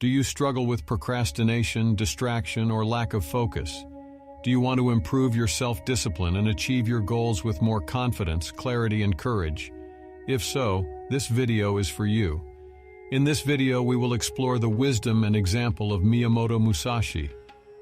Do you struggle with procrastination, distraction, or lack of focus? Do you want to improve your self-discipline and achieve your goals with more confidence, clarity, and courage? If so, this video is for you. In this video, we will explore the wisdom and example of Miyamoto Musashi,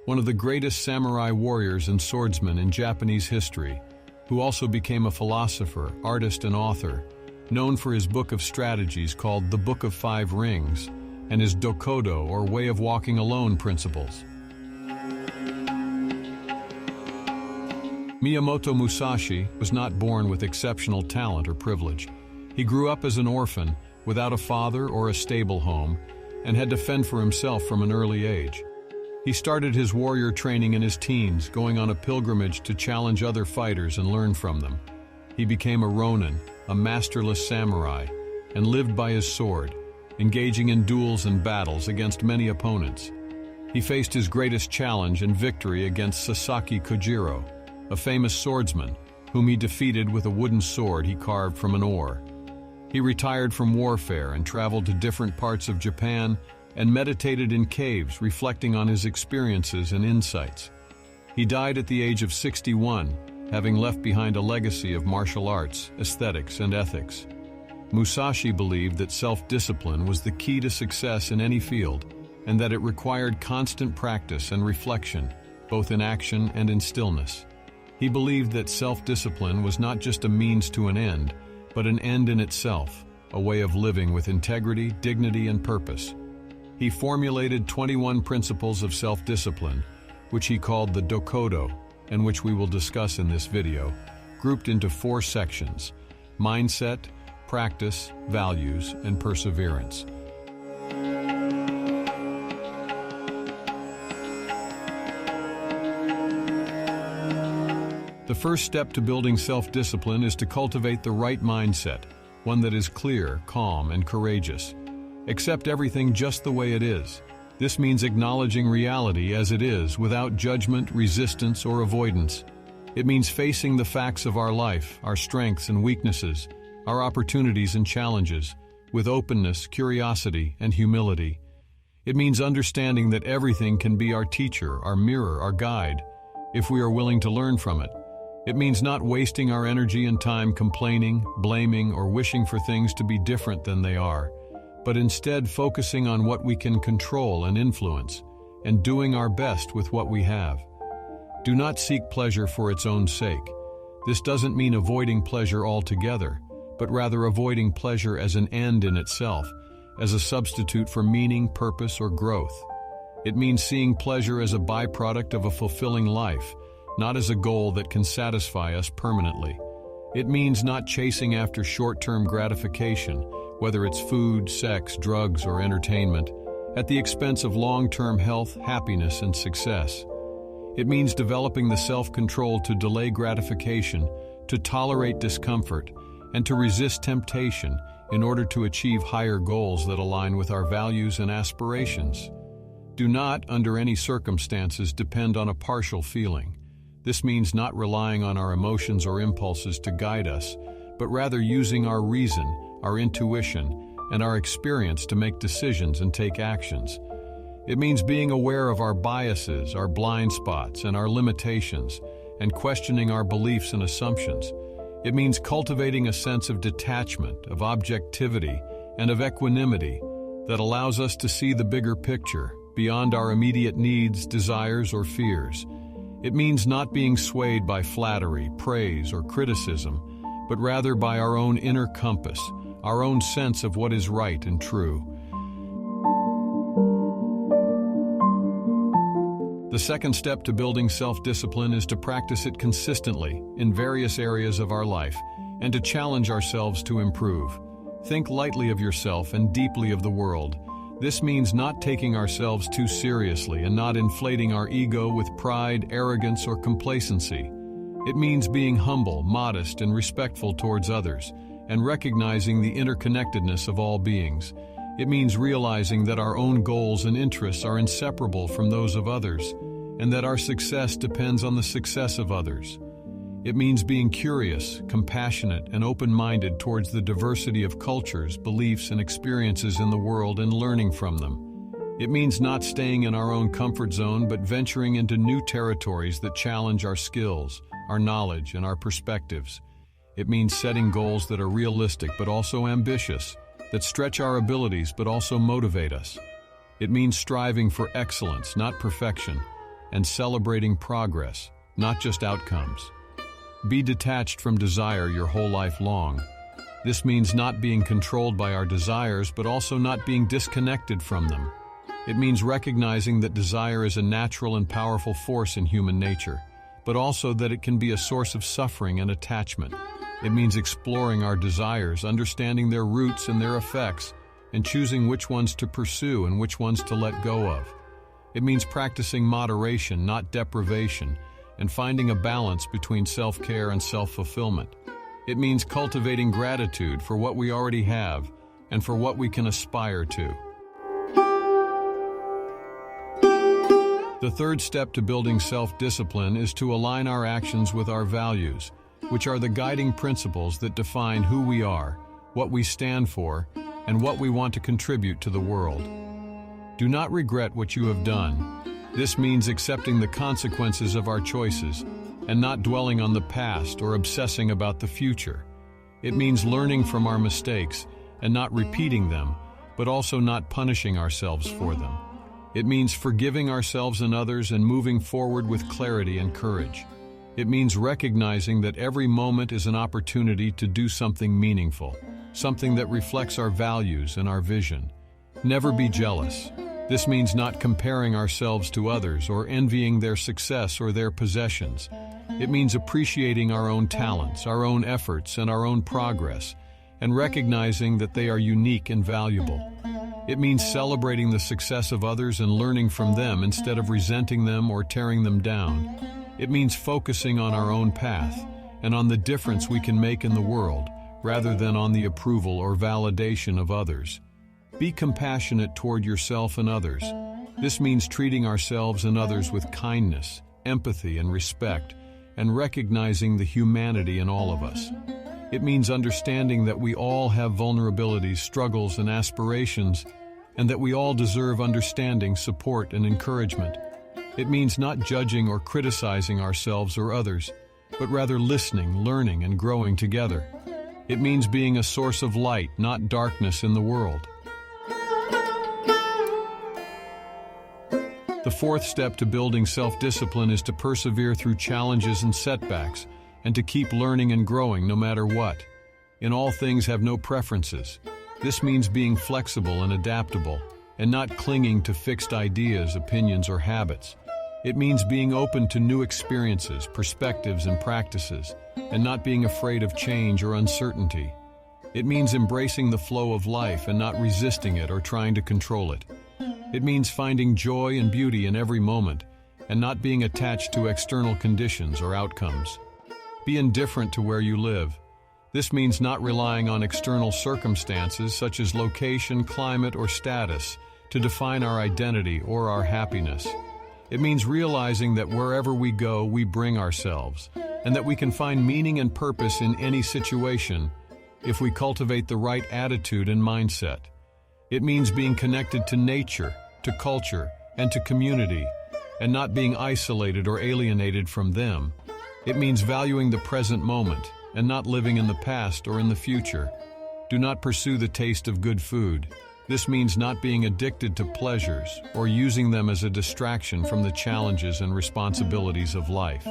one of the greatest samurai warriors and swordsmen in Japanese history, who also became a philosopher, artist, and author, known for his book of strategies called The Book of Five Rings, and his Dokodo, or way of walking alone principles. Miyamoto Musashi was not born with exceptional talent or privilege. He grew up as an orphan, without a father or a stable home, and had to fend for himself from an early age. He started his warrior training in his teens, going on a pilgrimage to challenge other fighters and learn from them. He became a ronin, a masterless samurai, and lived by his sword, engaging in duels and battles against many opponents. He faced his greatest challenge and victory against Sasaki Kojiro, a famous swordsman, whom he defeated with a wooden sword he carved from an oar. He retired from warfare and traveled to different parts of Japan and meditated in caves, reflecting on his experiences and insights. He died at the age of 61, having left behind a legacy of martial arts, aesthetics, and ethics. Musashi believed that self-discipline was the key to success in any field, and that it required constant practice and reflection, both in action and in stillness. He believed that self-discipline was not just a means to an end, but an end in itself, a way of living with integrity, dignity, and purpose. He formulated 21 principles of self-discipline, which he called the Dokodo, and which we will discuss in this video, grouped into 4 sections: mindset, practice, values, and perseverance. The first step to building self-discipline is to cultivate the right mindset, one that is clear, calm, and courageous. Accept everything just the way it is. This means acknowledging reality as it is, without judgment, resistance, or avoidance. It means facing the facts of our life, our strengths and weaknesses, our opportunities and challenges, with openness, curiosity, and humility. It means understanding that everything can be our teacher, our mirror, our guide, if we are willing to learn from it. It means not wasting our energy and time complaining, blaming, or wishing for things to be different than they are, but instead focusing on what we can control and influence, and doing our best with what we have. Do not seek pleasure for its own sake. This doesn't mean avoiding pleasure altogether, but rather avoiding pleasure as an end in itself, as a substitute for meaning, purpose, or growth. It means seeing pleasure as a byproduct of a fulfilling life, not as a goal that can satisfy us permanently. It means not chasing after short-term gratification, whether it's food, sex, drugs, or entertainment, at the expense of long-term health, happiness, and success. It means developing the self-control to delay gratification, to tolerate discomfort, and to resist temptation in order to achieve higher goals that align with our values and aspirations. Do not, under any circumstances, depend on a partial feeling. This means not relying on our emotions or impulses to guide us, but rather using our reason, our intuition, and our experience to make decisions and take actions. It means being aware of our biases, our blind spots, and our limitations, and questioning our beliefs and assumptions. It means cultivating a sense of detachment, of objectivity, and of equanimity that allows us to see the bigger picture, beyond our immediate needs, desires, or fears. It means not being swayed by flattery, praise, or criticism, but rather by our own inner compass, our own sense of what is right and true. The second step to building self-discipline is to practice it consistently in various areas of our life and to challenge ourselves to improve. Think lightly of yourself and deeply of the world. This means not taking ourselves too seriously and not inflating our ego with pride, arrogance, or complacency. It means being humble, modest, and respectful towards others, and recognizing the interconnectedness of all beings. It means realizing that our own goals and interests are inseparable from those of others, and that our success depends on the success of others. It means being curious, compassionate, and open-minded towards the diversity of cultures, beliefs, and experiences in the world and learning from them. It means not staying in our own comfort zone, but venturing into new territories that challenge our skills, our knowledge, and our perspectives. It means setting goals that are realistic but also ambitious, that stretch our abilities but also motivate us. It means striving for excellence, not perfection, and celebrating progress, not just outcomes. Be detached from desire your whole life long. This means not being controlled by our desires, but also not being disconnected from them. It means recognizing that desire is a natural and powerful force in human nature, but also that it can be a source of suffering and attachment. It means exploring our desires, understanding their roots and their effects, and choosing which ones to pursue and which ones to let go of. It means practicing moderation, not deprivation, and finding a balance between self-care and self-fulfillment. It means cultivating gratitude for what we already have and for what we can aspire to. The third step to building self-discipline is to align our actions with our values, which are the guiding principles that define who we are, what we stand for, and what we want to contribute to the world. Do not regret what you have done. This means accepting the consequences of our choices and not dwelling on the past or obsessing about the future. It means learning from our mistakes and not repeating them, but also not punishing ourselves for them. It means forgiving ourselves and others and moving forward with clarity and courage. It means recognizing that every moment is an opportunity to do something meaningful, something that reflects our values and our vision. Never be jealous. This means not comparing ourselves to others or envying their success or their possessions. It means appreciating our own talents, our own efforts, and our own progress, and recognizing that they are unique and valuable. It means celebrating the success of others and learning from them instead of resenting them or tearing them down. It means focusing on our own path and on the difference we can make in the world, rather than on the approval or validation of others. Be compassionate toward yourself and others. This means treating ourselves and others with kindness, empathy, and respect, and recognizing the humanity in all of us. It means understanding that we all have vulnerabilities, struggles, and aspirations, and that we all deserve understanding, support, and encouragement. It means not judging or criticizing ourselves or others, but rather listening, learning, and growing together. It means being a source of light, not darkness in the world. The fourth step to building self-discipline is to persevere through challenges and setbacks, and to keep learning and growing no matter what. In all things, have no preferences. This means being flexible and adaptable, and not clinging to fixed ideas, opinions, or habits. It means being open to new experiences, perspectives, and practices, and not being afraid of change or uncertainty. It means embracing the flow of life and not resisting it or trying to control it. It means finding joy and beauty in every moment, and not being attached to external conditions or outcomes. Be indifferent to where you live. This means not relying on external circumstances such as location, climate, or status to define our identity or our happiness. It means realizing that wherever we go, we bring ourselves, and that we can find meaning and purpose in any situation if we cultivate the right attitude and mindset. It means being connected to nature, to culture, and to community, and not being isolated or alienated from them. It means valuing the present moment and not living in the past or in the future. Do not pursue the taste of good food. This means not being addicted to pleasures or using them as a distraction from the challenges and responsibilities of life.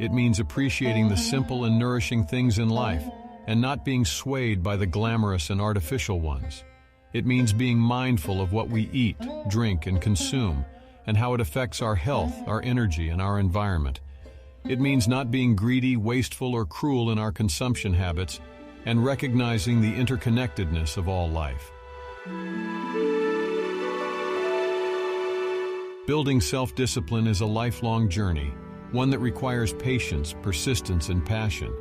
It means appreciating the simple and nourishing things in life and not being swayed by the glamorous and artificial ones. It means being mindful of what we eat, drink, and consume, and how it affects our health, our energy, and our environment. It means not being greedy, wasteful, or cruel in our consumption habits, and recognizing the interconnectedness of all life. Building self-discipline is a lifelong journey, one that requires patience, persistence, and passion.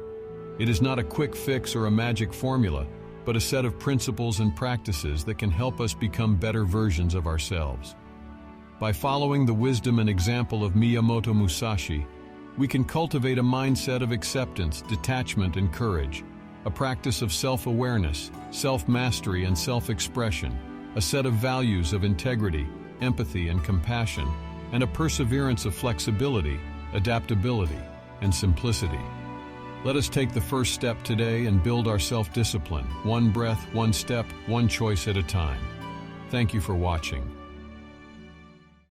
It is not a quick fix or a magic formula, but a set of principles and practices that can help us become better versions of ourselves. By following the wisdom and example of Miyamoto Musashi, we can cultivate a mindset of acceptance, detachment, and courage, a practice of self-awareness, self-mastery, and self-expression, a set of values of integrity, empathy, and compassion, and a perseverance of flexibility, adaptability, and simplicity. Let us take the first step today and build our self-discipline, one breath, one step, one choice at a time. Thank you for watching.